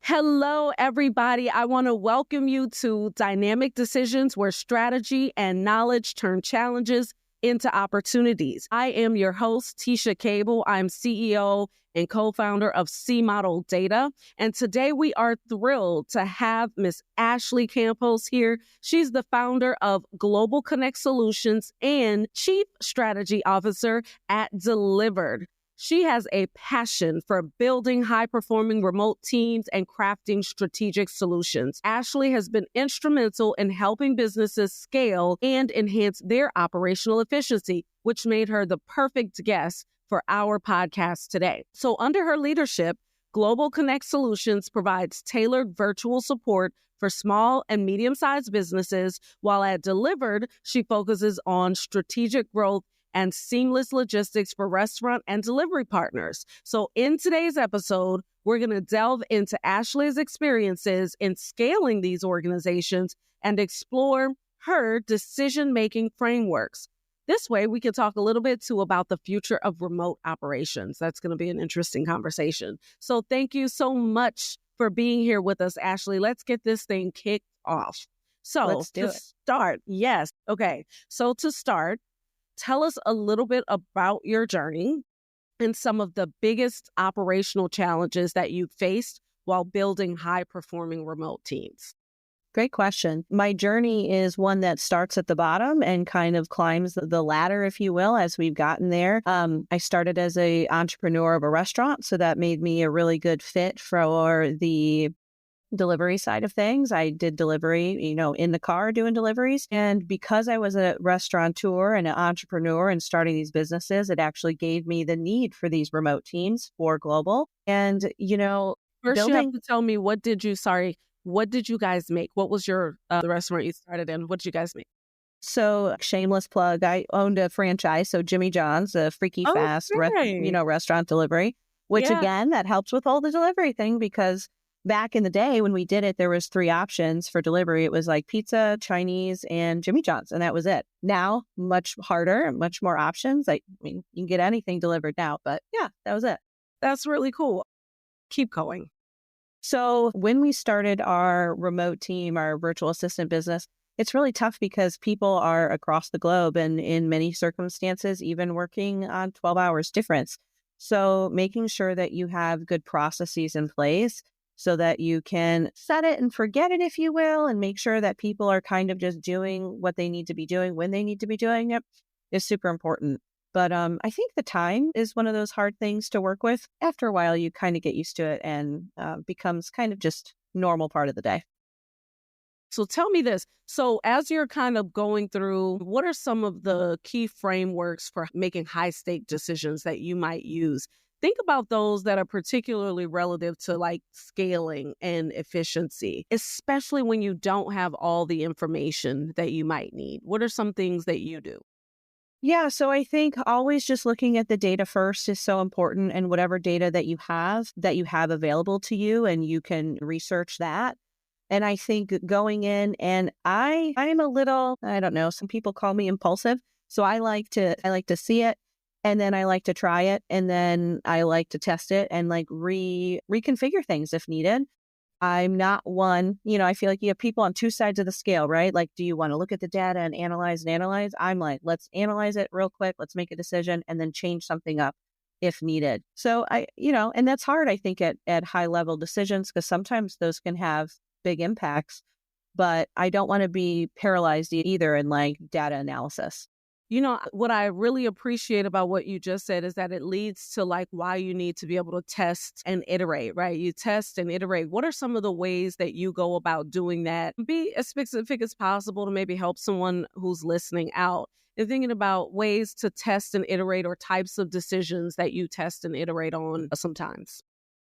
Hello, everybody. I want to welcome you to Dynamic Decisions, where strategy and knowledge turn challenges into opportunities. I am your host, Tisha Cable. I'm CEO and co-founder of CModel Data. And today we are thrilled to have Miss Ashley Campos here. She's the founder of Global Connect Solutions and Chief Strategy Officer at Delivered. She has a passion for building high-performing remote teams and crafting strategic solutions. Ashley has been instrumental in helping businesses scale and enhance their operational efficiency, which made her the perfect guest for our podcast today. So under her leadership, Global Connect Solutions provides tailored virtual support for small and medium-sized businesses, while at Delivered, she focuses on strategic growth and seamless logistics for restaurant and delivery partners. So in today's episode, we're going to delve into Ashley's experiences in scaling these organizations and explore her decision-making frameworks. This way, we can talk a little bit too about the future of remote operations. That's going to be an interesting conversation. So thank you so much for being here with us, Ashley. Let's get this thing kicked off. So Let's do to it. start, yes. Okay. So to start, tell us a little bit about your journey and some of the biggest operational challenges that you faced while building high-performing remote teams. Great question. My journey is one that starts at the bottom and kind of climbs the ladder, if you will, as we've gotten there. I started as an entrepreneur of a restaurant, so that made me a really good fit for the delivery side of things. I did delivery, in the car doing deliveries. And because I was a restaurateur and an entrepreneur and starting these businesses, it actually gave me the need for these remote teams for global. And, First, you have to tell me, what did you guys make? What was your the restaurant you started in? What did you guys make? So shameless plug, I owned a franchise. So Jimmy John's, a freaky fast, restaurant delivery, which again, that helps with all the delivery thing, because back in the day when we did it, there was 3 options for delivery. It was like pizza, Chinese, and Jimmy John's, and that was it. Now, much harder, much more options. You can get anything delivered now, but yeah, that was it. That's really cool. Keep going. So when we started our remote team, our virtual assistant business, it's really tough because people are across the globe and in many circumstances, even working on 12 hours difference. So making sure that you have good processes in place so that you can set it and forget it, if you will, and make sure that people are kind of just doing what they need to be doing when they need to be doing it is super important. But I think the time is one of those hard things to work with. After a while, you kind of get used to it and becomes kind of just normal part of the day. So tell me this. So as you're kind of going through, what are some of the key frameworks for making high-stake decisions that you might use? Think about those that are particularly relative to like scaling and efficiency, especially when you don't have all the information that you might need. What are some things that you do? Yeah, so I think always just looking at the data first is so important, and whatever data that you have available to you, and you can research that. And I think going in, and I'm a little, I don't know, some people call me impulsive. So I like to see it. And then I like to try it, and then I like to test it and like reconfigure things if needed. I'm not one, I feel like you have people on 2 sides of the scale, right? Like, do you want to look at the data and analyze? I'm like, let's analyze it real quick. Let's make a decision and then change something up if needed. So and that's hard, I think, at high level decisions, because sometimes those can have big impacts, but I don't want to be paralyzed either in like data analysis. What I really appreciate about what you just said is that it leads to like why you need to be able to test and iterate, right? You test and iterate. What are some of the ways that you go about doing that? Be as specific as possible to maybe help someone who's listening out and thinking about ways to test and iterate, or types of decisions that you test and iterate on sometimes.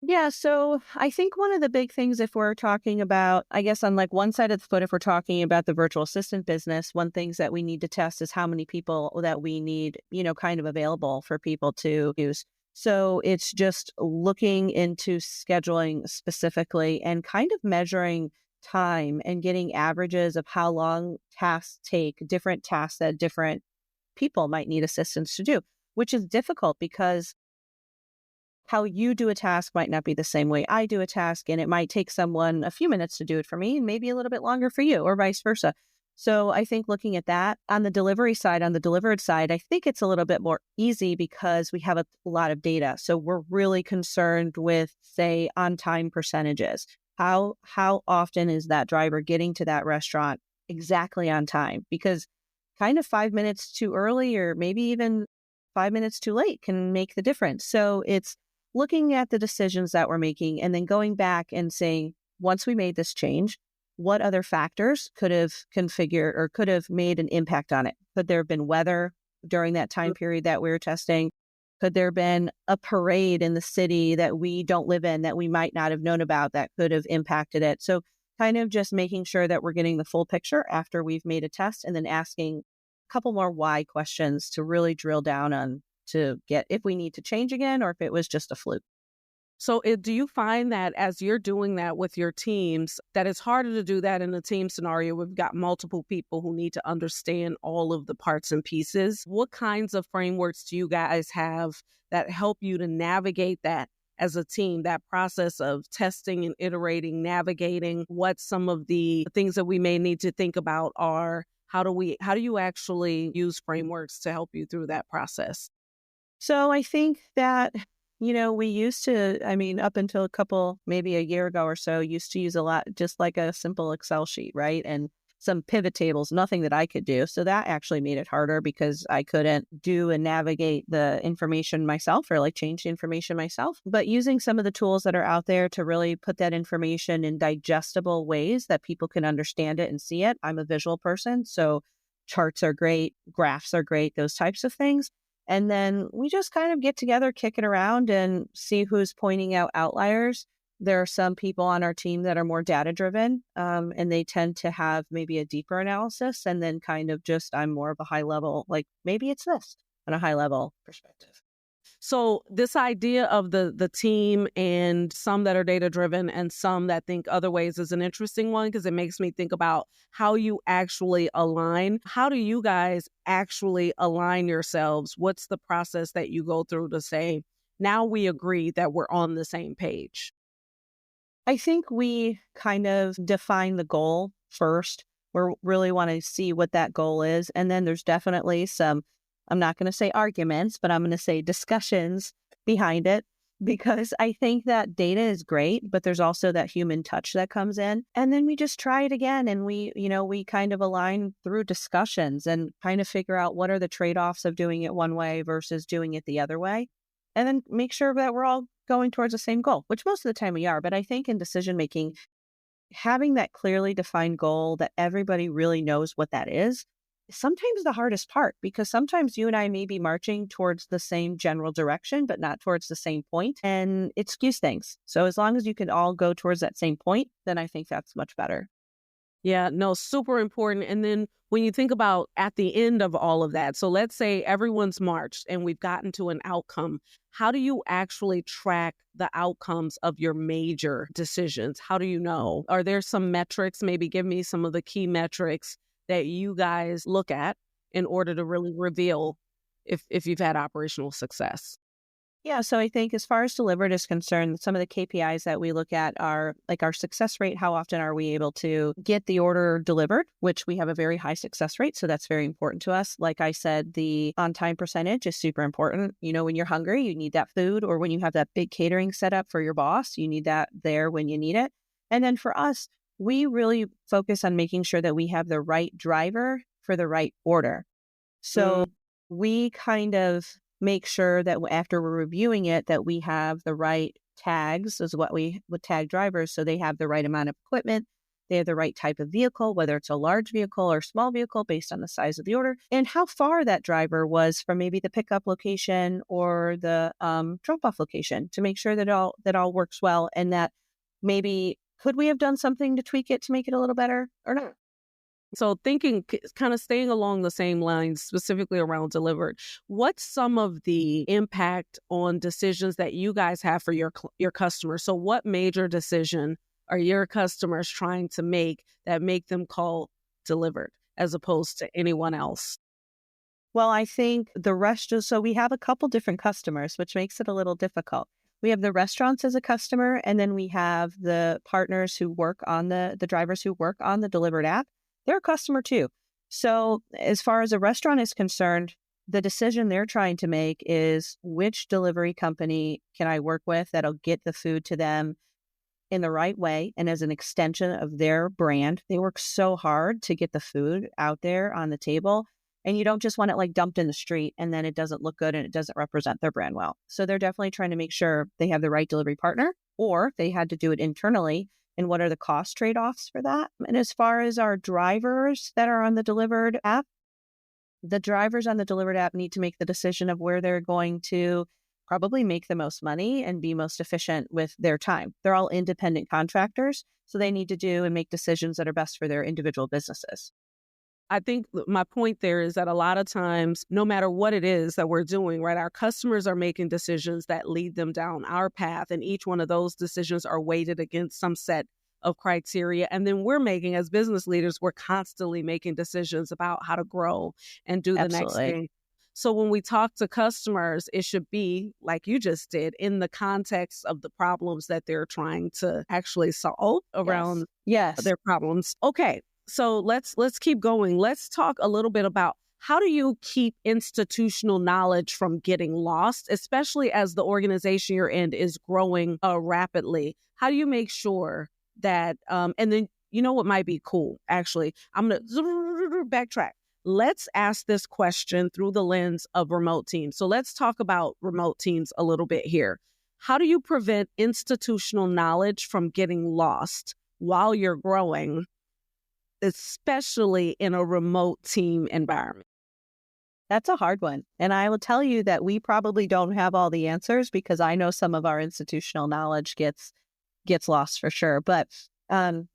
Yeah, so I think one of the big things, if we're talking about, I guess on like one side of the foot, if we're talking about the virtual assistant business, one things that we need to test is how many people that we need, kind of available for people to use. So it's just looking into scheduling specifically and kind of measuring time and getting averages of how long tasks take, different tasks that different people might need assistance to do, which is difficult because how you do a task might not be the same way I do a task, and it might take someone a few minutes to do it for me and maybe a little bit longer for you, or vice versa. So I think looking at that on the delivery side, on the delivered side, I think it's a little bit more easy because we have a lot of data. So we're really concerned with, say, on-time percentages. How often is that driver getting to that restaurant exactly on time? Because kind of 5 minutes too early or maybe even 5 minutes too late can make the difference. So it's looking at the decisions that we're making and then going back and saying, once we made this change, what other factors could have configured or could have made an impact on it? Could there have been weather during that time period that we were testing? Could there have been a parade in the city that we don't live in that we might not have known about that could have impacted it? So kind of just making sure that we're getting the full picture after we've made a test and then asking a couple more why questions to really drill down on to get if we need to change again or if it was just a fluke. So do you find that as you're doing that with your teams, that it's harder to do that in a team scenario? We've got multiple people who need to understand all of the parts and pieces. What kinds of frameworks do you guys have that help you to navigate that as a team, that process of testing and iterating, navigating what some of the things that we may need to think about are? How do you actually use frameworks to help you through that process? So I think that, we used to, up until maybe a year ago or so, used to use a lot, just like a simple Excel sheet, right? And some pivot tables, nothing that I could do. So that actually made it harder because I couldn't do and navigate the information myself or like change the information myself. But using some of the tools that are out there to really put that information in digestible ways that people can understand it and see it. I'm a visual person, so charts are great, graphs are great, those types of things. And then we just kind of get together, kick it around and see who's pointing out outliers. There are some people on our team that are more data driven, and they tend to have maybe a deeper analysis. And then kind of just, I'm more of a high level, like maybe it's this on a high level perspective. So this idea of the team and some that are data driven and some that think other ways is an interesting one because it makes me think about how you actually align. How do you guys actually align yourselves? What's the process that you go through to say, now we agree that we're on the same page? I think we kind of define the goal first. We really want to see what that goal is. And then there's definitely some, I'm not going to say arguments, but I'm going to say discussions behind it, because I think that data is great, but there's also that human touch that comes in. And then we just try it again. And we kind of align through discussions and kind of figure out what are the trade-offs of doing it one way versus doing it the other way. And then make sure that we're all going towards the same goal, which most of the time we are. But I think in decision making, having that clearly defined goal that everybody really knows what that is sometimes the hardest part, because sometimes you and I may be marching towards the same general direction, but not towards the same point, and it skews things. So as long as you can all go towards that same point, then I think that's much better. Yeah, no, super important. And then when you think about at the end of all of that, so let's say everyone's marched and we've gotten to an outcome. How do you actually track the outcomes of your major decisions? How do you know? Are there some metrics? Maybe give me some of the key metrics that you guys look at in order to really reveal if you've had operational success. Yeah, so I think as far as delivered is concerned, some of the KPIs that we look at are like our success rate. How often are we able to get the order delivered, which we have a very high success rate. So that's very important to us. Like I said, the on-time percentage is super important. When you're hungry, you need that food, or when you have that big catering set up for your boss, you need that there when you need it. And then for us, we really focus on making sure that we have the right driver for the right order. So we kind of make sure that after we're reviewing it, that we have the right tags, is what we would tag drivers. So they have the right amount of equipment. They have the right type of vehicle, whether it's a large vehicle or small vehicle based on the size of the order, and how far that driver was from maybe the pickup location or the drop-off location, to make sure that all works well, and that maybe could we have done something to tweak it to make it a little better or not? So thinking, kind of staying along the same lines, specifically around delivered, what's some of the impact on decisions that you guys have for your customers? So what major decision are your customers trying to make that make them call delivered as opposed to anyone else? Well, I think the rest so we have a couple different customers, which makes it a little difficult. We have the restaurants as a customer, and then we have the partners who work on the drivers who work on the delivered app. They're a customer too. So as far as a restaurant is concerned, the decision they're trying to make is which delivery company can I work with that'll get the food to them in the right way and as an extension of their brand. They work so hard to get the food out there on the table. And you don't just want it like dumped in the street and then it doesn't look good and it doesn't represent their brand well. So they're definitely trying to make sure they have the right delivery partner, or they had to do it internally. And what are the cost trade-offs for that? And as far as our drivers that are on the delivered app, the drivers on the delivered app need to make the decision of where they're going to probably make the most money and be most efficient with their time. They're all independent contractors, so they need to do and make decisions that are best for their individual businesses. I think my point there is that a lot of times, no matter what it is that we're doing, right, our customers are making decisions that lead them down our path. And each one of those decisions are weighted against some set of criteria. And then we're making, as business leaders, we're constantly making decisions about how to grow and do the next Absolutely. thing. So when we talk to customers, it should be, like you just did, in the context of the problems that they're trying to actually solve around Yes. their problems. Okay. So let's keep going. Let's talk a little bit about how do you keep institutional knowledge from getting lost, especially as the organization you're in is growing rapidly. How do you make sure that, and then you know what might be cool, actually, I'm going to backtrack. Let's ask this question through the lens of remote teams. So let's talk about remote teams a little bit here. How do you prevent institutional knowledge from getting lost while you're growing, especially in a remote team environment? That's a hard one. And I will tell you that we probably don't have all the answers, because I know some of our institutional knowledge gets lost for sure. But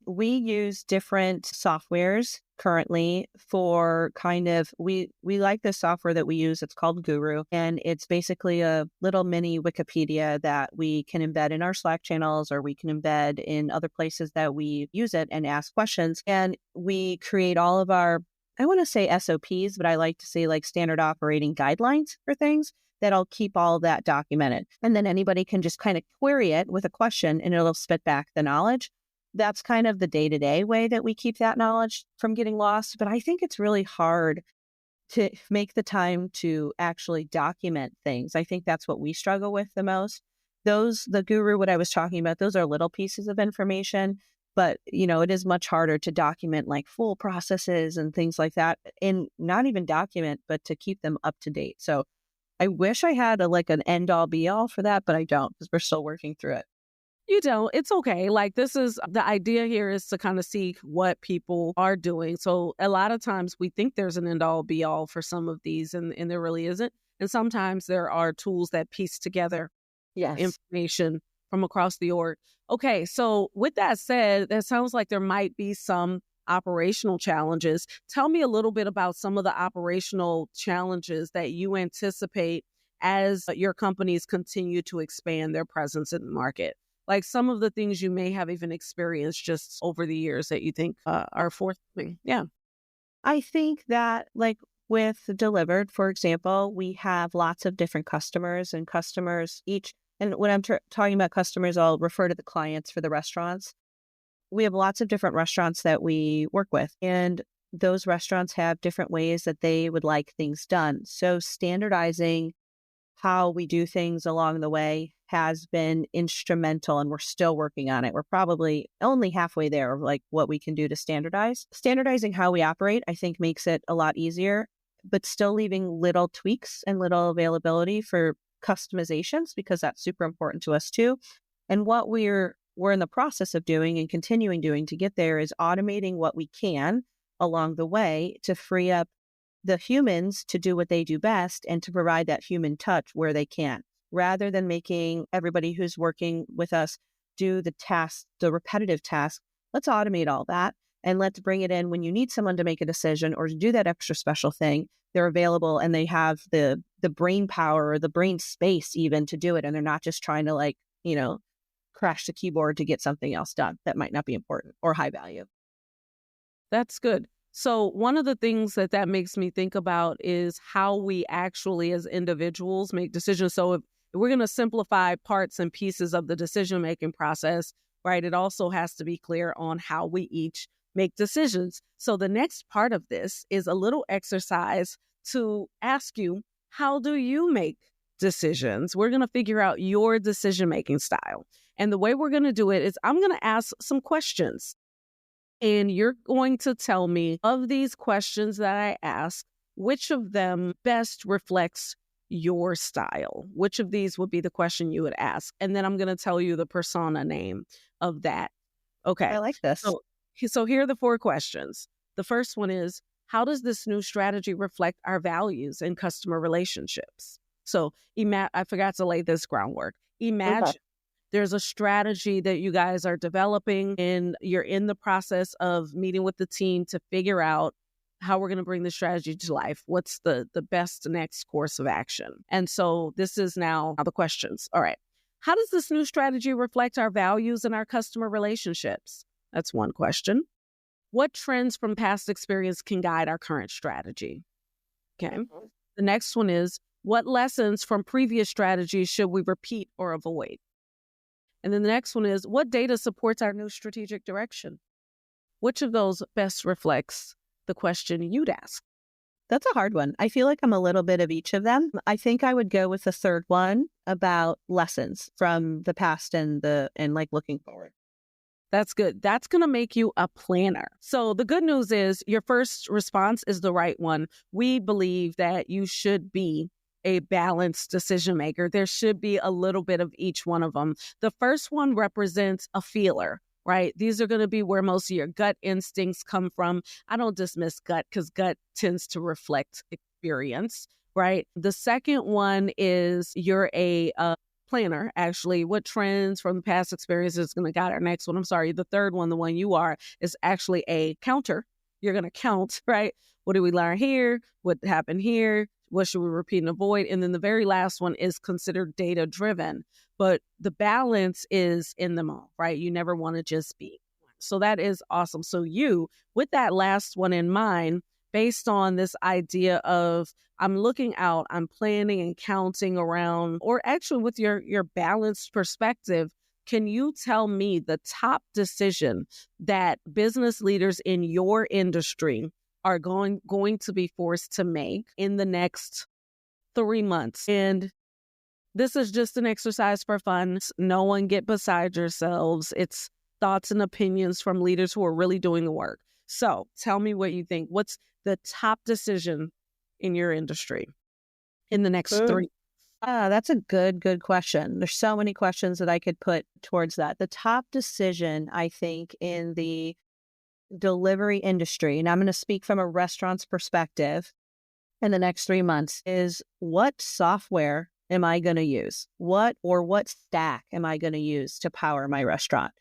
we use different softwares currently for kind of, we like this software that we use. It's called Guru. And it's basically a little mini Wikipedia that we can embed in our Slack channels, or we can embed in other places that we use it and ask questions. And we create all of our, I want to say SOPs, but I like to say like standard operating guidelines for things that'll keep all of that documented. And then anybody can just kind of query it with a question and it'll spit back the knowledge. That's kind of the day-to-day way that we keep that knowledge from getting lost. But I think it's really hard to make the time to actually document things. I think that's what we struggle with the most. The Guru, what I was talking about, those are little pieces of information, but it is much harder to document like full processes and things like that, and not even document, but to keep them up to date. So I wish I had an end all be all for that, but I don't, because we're still working through it. You don't. It's okay. Like, this is the idea here, is to kind of see what people are doing. So a lot of times we think there's an end all be all for some of these, and there really isn't. And sometimes there are tools that piece together information from across the org. Okay. So with that said, that sounds like there might be some operational challenges. Tell me a little bit about some of the operational challenges that you anticipate as your companies continue to expand their presence in the market. Like some of the things you may have even experienced just over the years that you think are forthcoming. Yeah. I think that with Delivered, for example, we have lots of different customers, and customers each, and when I'm talking about customers, I'll refer to the clients for the restaurants. We have lots of different restaurants that we work with, and those restaurants have different ways that they would like things done. So standardizing how we do things along the way has been instrumental, and we're still working on it. We're probably only halfway there of what we can do to standardize. Standardizing how we operate, I think, makes it a lot easier, but still leaving little tweaks and little availability for customizations, because that's super important to us too. And what we're in the process of doing and continuing doing to get there is automating what we can along the way to free up the humans to do what they do best and to provide that human touch where they can, rather than making everybody who's working with us do the task, the repetitive task. Let's automate all that, and let's bring it in when you need someone to make a decision or to do that extra special thing. They're available and they have the brain power or the brain space even to do it. And they're not just trying to crash the keyboard to get something else done that might not be important or high value. That's good. So one of the things that makes me think about is how we actually as individuals make decisions. So we're going to simplify parts and pieces of the decision-making process, right? It also has to be clear on how we each make decisions. So the next part of this is a little exercise to ask you, how do you make decisions? We're going to figure out your decision-making style. And the way we're going to do it is I'm going to ask some questions. And you're going to tell me, of these questions that I ask, which of them best reflects your style? Which of these would be the question you would ask? And then I'm going to tell you the persona name of that. Okay. I like this. So here are the 4 questions. The first one is, how does this new strategy reflect our values and customer relationships? So I forgot to lay this groundwork. Imagine there's a strategy that you guys are developing and you're in the process of meeting with the team to figure out how we're going to bring the strategy to life. What's the best next course of action? And so this is now the questions. All right. How does this new strategy reflect our values and our customer relationships? That's one question. What trends from past experience can guide our current strategy? Okay. The next one is, what lessons from previous strategies should we repeat or avoid? And then the next one is, what data supports our new strategic direction? Which of those best reflects the question you'd ask? That's a hard one. I feel like I'm a little bit of each of them. I think I would go with the third one about lessons from the past and like looking forward. That's good. That's going to make you a planner. So the good news is your first response is the right one. We believe that you should be a balanced decision maker. There should be a little bit of each one of them. The first one represents a feeler, right? These are going to be where most of your gut instincts come from. I don't dismiss gut because gut tends to reflect experience, right? The second one is you're a planner, actually. What trends from the past experiences is going to guide our next one? I'm sorry. The third one, the one you are, is actually a counter. You're going to count, right? What did we learn here? What happened here? What should we repeat and avoid? And then the very last one is considered data-driven. But the balance is in them all, right? You never want to just be. So that is awesome. So you, with that last one in mind, based on this idea of I'm looking out, I'm planning and counting around, or actually with your balanced perspective, can you tell me the top decision that business leaders in your industry are going to be forced to make in the next 3 months? And this is just an exercise for fun. No one get beside yourselves. It's thoughts and opinions from leaders who are really doing the work. So tell me what you think. What's the top decision in your industry in the next 3? That's a good question. There's so many questions that I could put towards that. The top decision, I think, in the delivery industry, and I'm going to speak from a restaurant's perspective in the next 3 months, is what software am I going to use? What stack am I going to use to power my restaurant?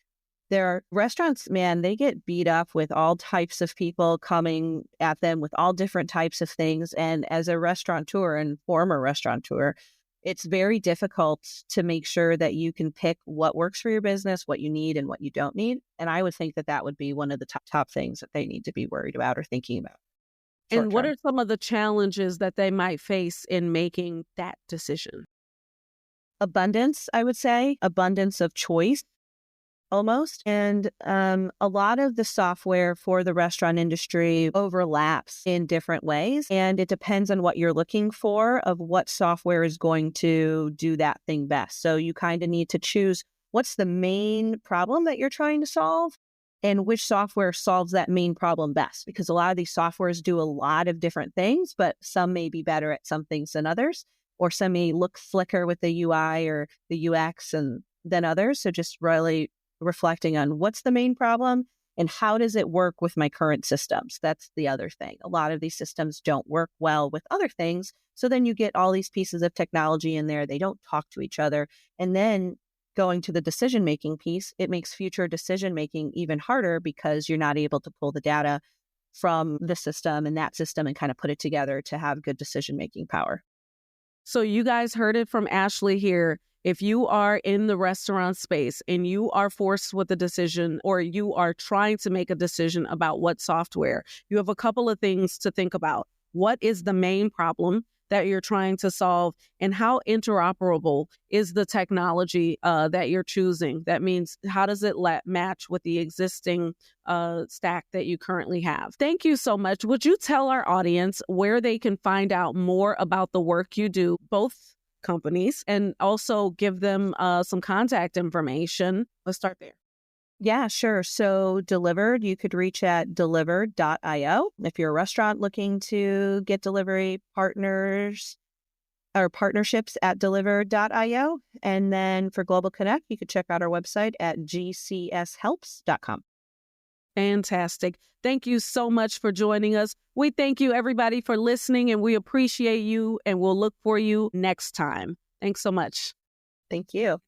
There are restaurants, man, they get beat up with all types of people coming at them with all different types of things. And as a restaurateur and former restaurateur, it's very difficult to make sure that you can pick what works for your business, what you need and what you don't need. And I would think that that would be one of the top things that they need to be worried about or thinking about. And what are some of the challenges that they might face in making that decision? Abundance, I would say, abundance of choice. Almost. And a lot of the software for the restaurant industry overlaps in different ways. And it depends on what you're looking for of what software is going to do that thing best. So you kind of need to choose what's the main problem that you're trying to solve and which software solves that main problem best. Because a lot of these softwares do a lot of different things, but some may be better at some things than others, or some may look slicker with the UI or the UX than others. So just really reflecting on what's the main problem and how does it work with my current systems. That's the other thing. A lot of these systems don't work well with other things. So then you get all these pieces of technology in there. They don't talk to each other. And then going to the decision-making piece, it makes future decision-making even harder because you're not able to pull the data from the system and that system and kind of put it together to have good decision-making power. So you guys heard it from Ashley here. If you are in the restaurant space and you are forced with a decision or you are trying to make a decision about what software, you have a couple of things to think about. What is the main problem that you're trying to solve, and how interoperable is the technology that you're choosing. That means, how does it match with the existing stack that you currently have? Thank you so much. Would you tell our audience where they can find out more about the work you do, both companies, and also give them some contact information? Let's start there. Yeah, sure. So Delivered, you could reach at delivered.io. If you're a restaurant looking to get delivery partners or partnerships, at delivered.io. And then for Global Connect, you could check out our website at gcshelps.com. Fantastic. Thank you so much for joining us. We thank you, everybody, for listening, and we appreciate you, and we'll look for you next time. Thanks so much. Thank you.